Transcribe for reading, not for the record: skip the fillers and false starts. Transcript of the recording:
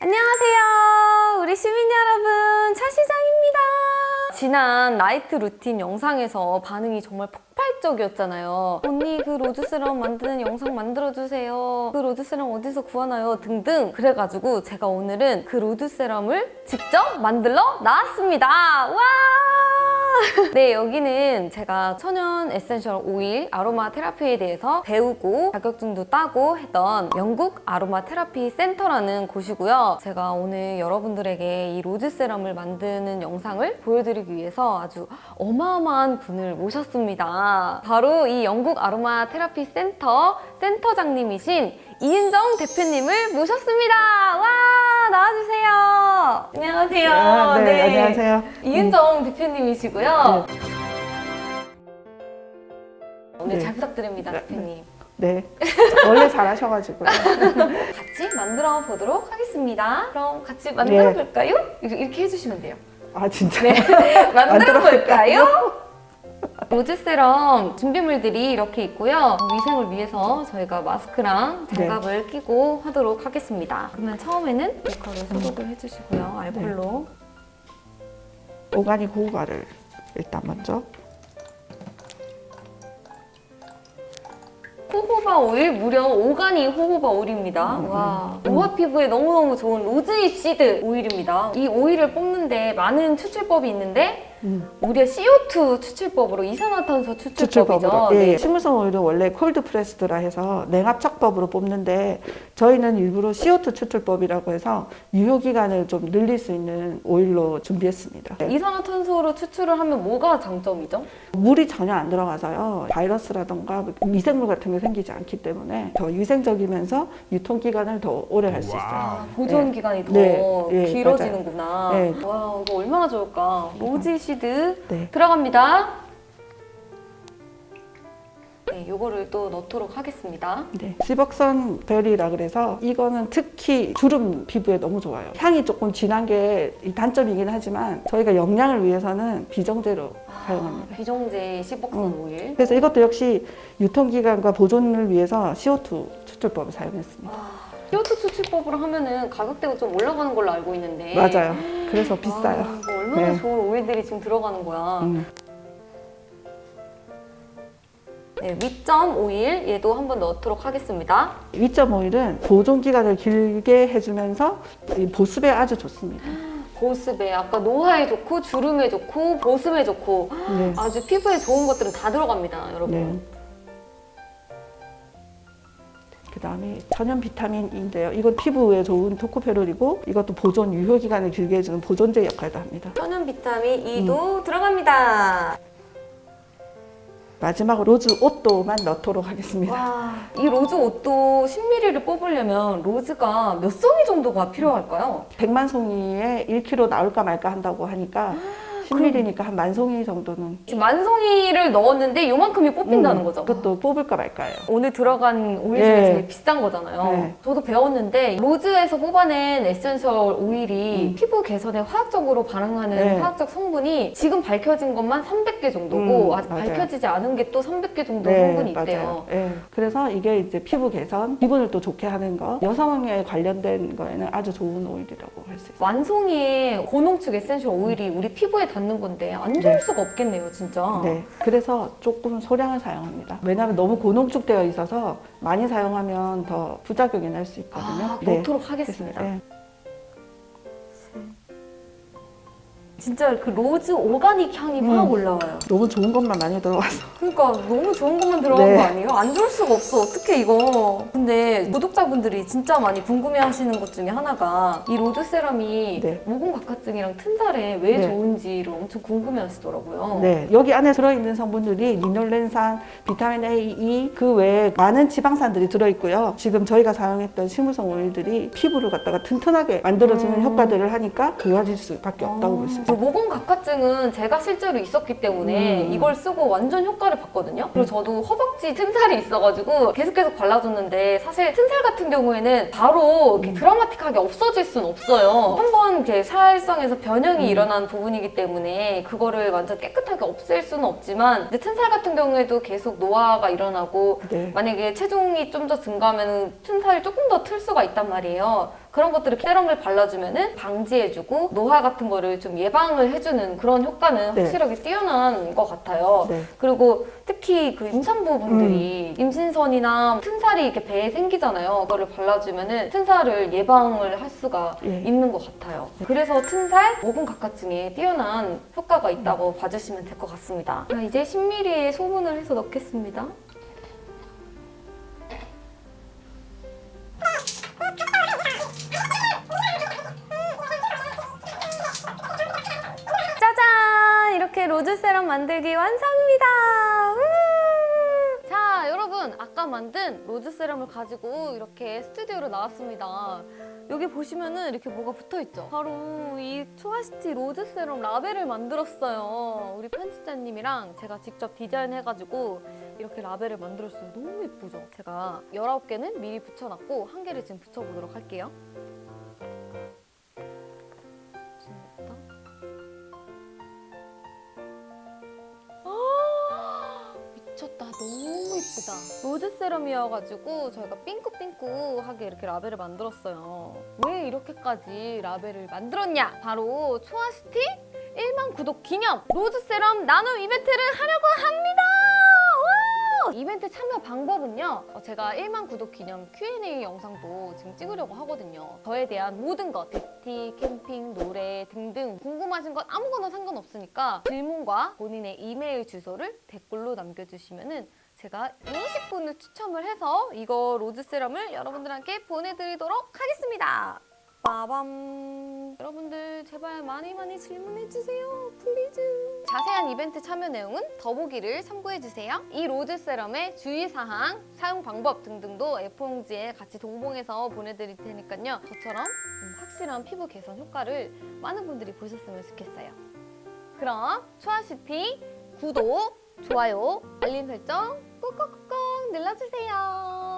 안녕하세요. 우리 시민 여러분, 차 시장입니다. 지난 나이트 루틴 영상에서 반응이 정말 폭발적이었잖아요. 언니 그 로즈 세럼 만드는 영상 만들어주세요. 그 로즈 세럼 어디서 구하나요? 등등. 그래가지고 제가 오늘은 그 로즈 세럼을 직접 만들러 나왔습니다. 와! 네, 여기는 제가 천연 에센셜 오일 아로마 테라피에 대해서 배우고 자격증도 따고 했던 영국 아로마 테라피 센터라는 곳이고요. 제가 오늘 여러분들에게 이 로즈 세럼을 만드는 영상을 보여드리기 위해서 아주 어마어마한 분을 모셨습니다. 바로 이 영국 아로마 테라피 센터 센터장님이신 이은정 대표님을 모셨습니다. 와, 나와주세요. 안녕하세요. 네, 안녕하세요. 이은정 대표님이시고요. 네. 오늘 네. 잘 부탁드립니다, 네. 대표님. 네, 원래 잘하셔가지고요. 같이 만들어 보도록 하겠습니다. 그럼 같이 만들어 볼까요? 이렇게 해주시면 돼요. 아, 진짜? 네, 만들어 볼까요? 볼까요? 로즈 세럼 준비물들이 이렇게 있고요. 위생을 위해서 저희가 마스크랑 장갑을 끼고 하도록 하겠습니다. 그러면 처음에는 밀가루 소독을 해주시고요. 알콜로. 오가닉 호호바를 일단 먼저. 호호바 오일 무려 오가닉 호호바 오일입니다. 와, 노화 피부에 너무너무 좋은 로즈잎 시드 오일입니다. 이 오일을 뽑는데 많은 추출법이 있는데 무려 CO2 추출법으로 이산화탄소 추출법이죠. 예, 식물성 오일은 원래 콜드 프레스드라 해서 냉압착법으로 뽑는데 저희는 일부러 CO2 추출법이라고 해서 유효 기간을 좀 늘릴 수 있는 오일로 준비했습니다. 이산화탄소로 추출을 하면 뭐가 장점이죠? 물이 전혀 안 들어가서요. 바이러스라던가 미생물 같은 게 생기지 않기 때문에 더 위생적이면서 유통 기간을 더 오래 할 수 있어요. 보존 기간이 더 길어지는구나. 네. 와, 이거 얼마나 좋을까. 로즈 시드 네. 들어갑니다. 네, 요거를 또 넣도록 하겠습니다. 네. 시벅선 베리라 그래서 이거는 특히 주름 피부에 너무 좋아요. 향이 조금 진한 게 이 단점이긴 하지만 저희가 영양을 위해서는 비정제로 사용합니다. 비정제 시벅선 오일. 그래서 이것도 역시 유통기간과 보존을 위해서 CO2 추출법을 사용했습니다. CO2 추출법으로 하면은 가격대가 좀 올라가는 걸로 알고 있는데. 맞아요. 그래서 비싸요. 이거 얼마나 네. 좋은 오일들이 지금 들어가는 거야. 네, 위점 오일 얘도 한번 넣도록 하겠습니다. 위점 오일은 보존 기간을 길게 해주면서 이 보습에 아주 좋습니다. 보습에 아까 노화에 좋고 주름에 좋고 보습에 좋고 네. 아주 피부에 좋은 것들은 다 들어갑니다, 여러분. 네. 그다음에 천연 비타민인데요. 이건 피부에 좋은 토코페롤이고 이것도 보존 유효 기간을 길게 해주는 보존제 역할도 합니다. 천연 비타민 E도 들어갑니다. 마지막으로 로즈 옷도만 넣도록 하겠습니다. 와, 이 로즈 옷도 10ml를 뽑으려면 로즈가 몇 송이 정도가 필요할까요? 100만 송이에 1kg 나올까 말까 한다고 하니까 10ml니까 한 10,000송이 정도는 지금 만 송이를 넣었는데 요만큼이 뽑힌다는 거죠? 그것도 뽑을까 말까예요. 오늘 들어간 오일 중에 네. 제일 비싼 거잖아요. 네. 저도 배웠는데 로즈에서 뽑아낸 에센셜 오일이 피부 개선에 화학적으로 반응하는 네. 화학적 성분이 지금 밝혀진 것만 300개 정도고 아직 맞아요. 밝혀지지 않은 게 또 300개 정도 네, 성분이 있대요. 맞아요. 네. 그래서 이게 이제 피부 개선, 기분을 또 좋게 하는 거, 여성에 관련된 거에는 아주 좋은 오일이라고 할 수 있어요. 완송이의 고농축 에센셜 오일이 우리 피부에 닿는 건데 안 좋을 수가 없겠네요, 진짜. 네, 그래서 조금 소량을 사용합니다. 왜냐하면 너무 고농축되어 있어서 많이 사용하면 더 부작용이 날 수 있거든요. 넣도록 하겠습니다. 그래서, 진짜 그 로즈 오가닉 향이 막 올라와요. 너무 좋은 것만 많이 들어와서. 그러니까 너무 좋은 것만 들어간 네. 거 아니에요? 안 좋을 수가 없어. 어떡해 이거. 근데 구독자분들이 진짜 많이 궁금해하시는 것 중에 하나가 이 로즈 세럼이 네. 모공각화증이랑 튼살에 왜 네. 좋은지를 엄청 궁금해하시더라고요. 네, 여기 안에 들어있는 성분들이 리놀렌산, 비타민 A, E 그 외에 많은 지방산들이 들어있고요. 지금 저희가 사용했던 식물성 오일들이 피부를 갖다가 튼튼하게 만들어주는 효과들을 하니까 좋아질 수밖에 없다고 볼 수 있어요. 그 모공각화증은 제가 실제로 있었기 때문에 이걸 쓰고 완전 효과를 봤거든요. 그리고 저도 허벅지 튼살이 있어가지고 계속 발라줬는데 사실 튼살 같은 경우에는 바로 이렇게 드라마틱하게 없어질 순 없어요. 한번 이렇게 살성에서 변형이 일어난 부분이기 때문에 그거를 완전 깨끗하게 없앨 수는 없지만 근데 튼살 같은 경우에도 계속 노화가 일어나고 네. 만약에 체중이 좀 더 증가하면 튼살이 조금 더 틀 수가 있단 말이에요. 그런 것들을 세럼을 발라주면은 방지해주고 노화 같은 거를 좀 예방을 해주는 그런 효과는 네. 확실하게 뛰어난 것 같아요. 네. 그리고 특히 그 임산부분들이 임신선이나 튼살이 이렇게 배에 생기잖아요. 그거를 발라주면은 튼살을 예방을 할 수가 예. 있는 것 같아요. 그래서 튼살, 모공 각화증에 뛰어난 효과가 있다고 봐주시면 될 것 같습니다. 자, 이제 10ml에 소분을 해서 넣겠습니다. 짜잔! 이렇게 로즈 세럼 만들기 완성입니다. 자, 여러분, 아까 만든 로즈 세럼을 가지고 이렇게 스튜디오로 나왔습니다. 여기 보시면은 이렇게 뭐가 붙어있죠? 바로 이 초아시티 로즈 세럼 라벨을 만들었어요. 우리 편집자님이랑 제가 직접 디자인해가지고 이렇게 라벨을 만들었어요. 너무 예쁘죠? 제가 19개는 미리 붙여놨고 1개를 지금 붙여보도록 할게요. 지금부터. 미쳤다. 너무 예쁘다. 로즈 세럼이어가지고 저희가 삥꾸삥꾸하게 이렇게 라벨을 만들었어요. 왜 이렇게까지 라벨을 만들었냐? 바로 초아시티 1만 구독 기념 로즈 세럼 나눔 이벤트를 하려고 합니다. 와! 이벤트 참여 방법은요. 제가 1만 구독 기념 Q&A 영상도 지금 찍으려고 하거든요. 저에 대한 모든 것, 뷰티, 캠핑, 노래 등등 궁금하신 것 아무거나 상관없으니까 질문과 본인의 이메일 주소를 댓글로 남겨주시면은 제가 20분을 추첨을 해서 이거 로즈 세럼을 여러분들께 보내드리도록 하겠습니다. 빠밤. 여러분들 제발 많이 질문해주세요. 플리즈. 자세한 이벤트 참여 내용은 더보기를 참고해주세요. 이 로즈 세럼의 주의사항, 사용 방법 등등도 A4용지에 같이 동봉해서 보내드릴 테니까요. 저처럼 확실한 피부 개선 효과를 많은 분들이 보셨으면 좋겠어요. 그럼 초아시티 구독, 좋아요, 알림 설정 꾹꾹꾹 눌러주세요.